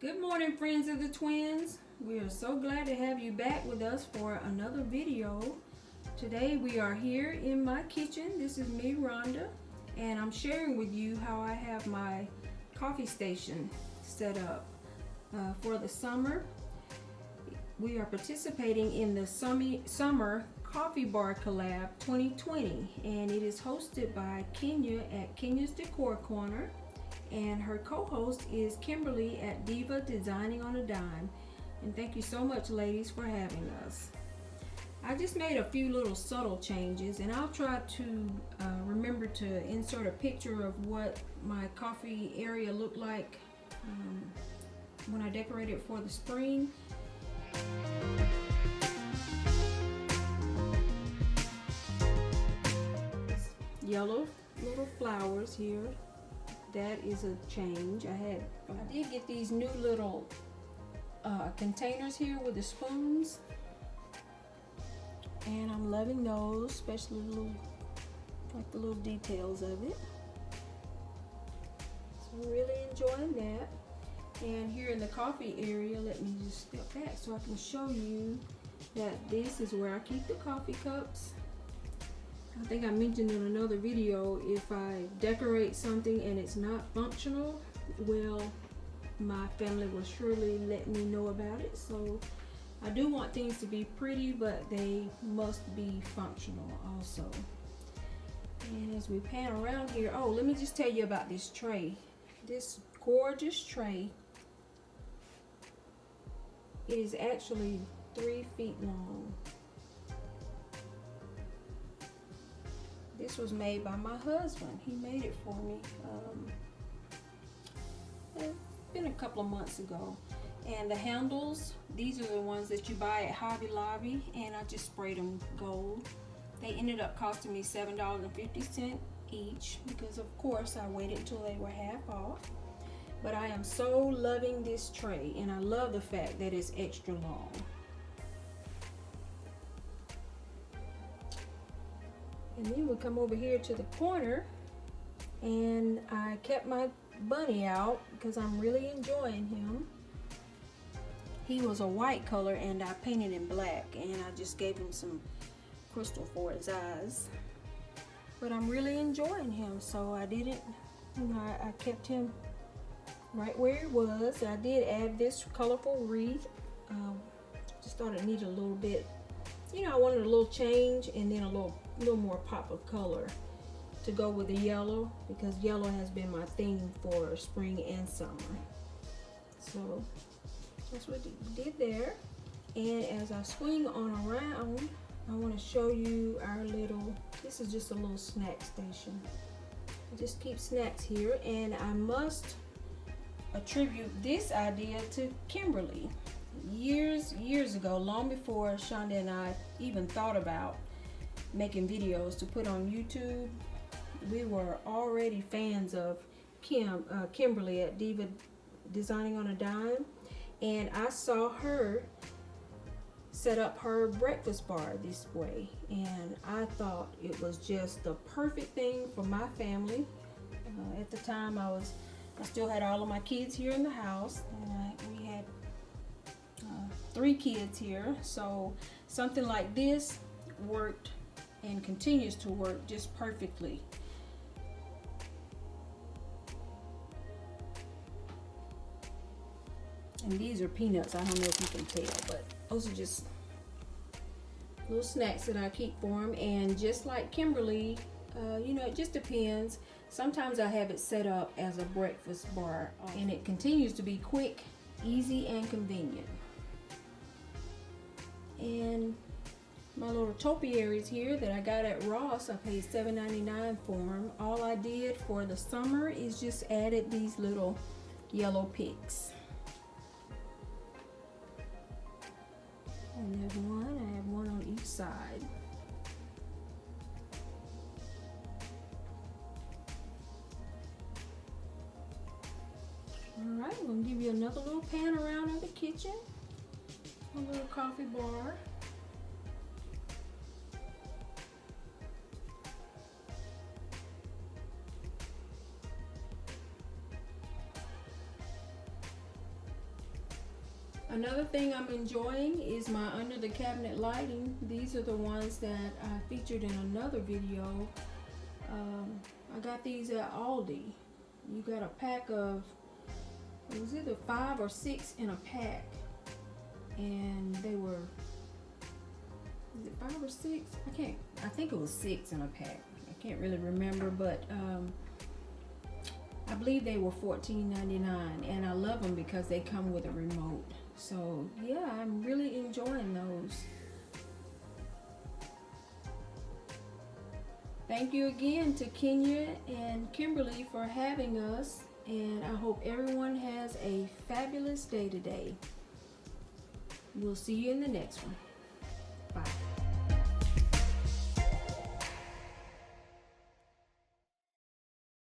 Good morning, friends of the twins. We are so glad to have you back with us for another video. Today we are here in my kitchen. This is me, Rhonda, and I'm sharing with you how I have my coffee station set up for the summer. We are participating in the Summer Coffee Bar Collab 2020, and it is hosted by Kenya at Kenya's Decor Corner, and her co-host is Kimberly at Diva Designing on a Dime. And thank you so much, ladies, for having us. I just made a few little subtle changes, and I'll try to remember to insert a picture of what my coffee area looked like when I decorate it for the spring. Yellow little flowers here. That is a change. I did get these new little containers here with the spoons, and I'm loving those, especially like the little details of it. So I'm really enjoying that. And here in the coffee area, let me just step back so I can show you that this is where I keep the coffee cups. I think I mentioned in another video, if I decorate something and it's not functional, well, my family will surely let me know about it. So I do want things to be pretty, but they must be functional also. And as we pan around here, oh, let me just tell you about this tray. This gorgeous tray is actually 3 feet long. This was made by my husband. He made it for me. It's been a couple of months ago. And the handles, these are the ones that you buy at Hobby Lobby, and I just sprayed them gold. They ended up costing me $7.50 each because, of course, I waited until they were half off. But I am so loving this tray, and I love the fact that it's extra long. And then we come over here to the corner, and I kept my bunny out because I'm really enjoying him. He was a white color, and I painted him black, and I just gave him some crystal for his eyes. But I'm really enjoying him, so I didn't, I kept him right where he was. I did add this colorful wreath. Just thought it needed a little bit, I wanted a little change, and then a little more pop of color to go with the yellow, because yellow has been my theme for spring and summer. So that's what we did there. And as I swing on around, I want to show you our little, this is just a little snack station. I just keep snacks here, and I must attribute this idea to Kimberly. Years ago, long before Shonda and I even thought about making videos to put on YouTube, we were already fans of Kimberly at Diva Designing on a Dime, and I saw her set up her breakfast bar this way, and I thought it was just the perfect thing for my family. At the time, I still had all of my kids here in the house, and we had 3 kids here, so something like this worked and continues to work just perfectly. And these are peanuts. I don't know if you can tell, but those are just little snacks that I keep for them. And just like Kimberly, it just depends. Sometimes I have it set up as a breakfast bar, and it continues to be quick, easy, and convenient. And my little topiaries here that I got at Ross, I paid $7.99 for them. All I did for the summer is just added these little yellow picks. And there's one, I have one on each side. All right, I'm gonna give you another little pan around of the kitchen. A little coffee bar. Another thing I'm enjoying is my under the cabinet lighting. These are the ones that I featured in another video. I got these at Aldi. You got a pack of, it was either 5 or 6 in a pack, and they were, is it 5 or 6? I think it was 6 in a pack. I can't really remember, but I believe they were $14.99, and I love them because they come with a remote. So yeah, I'm really enjoying those. Thank you again to Kenya and Kimberly for having us, and I hope everyone has a fabulous day today. We'll see you in the next one.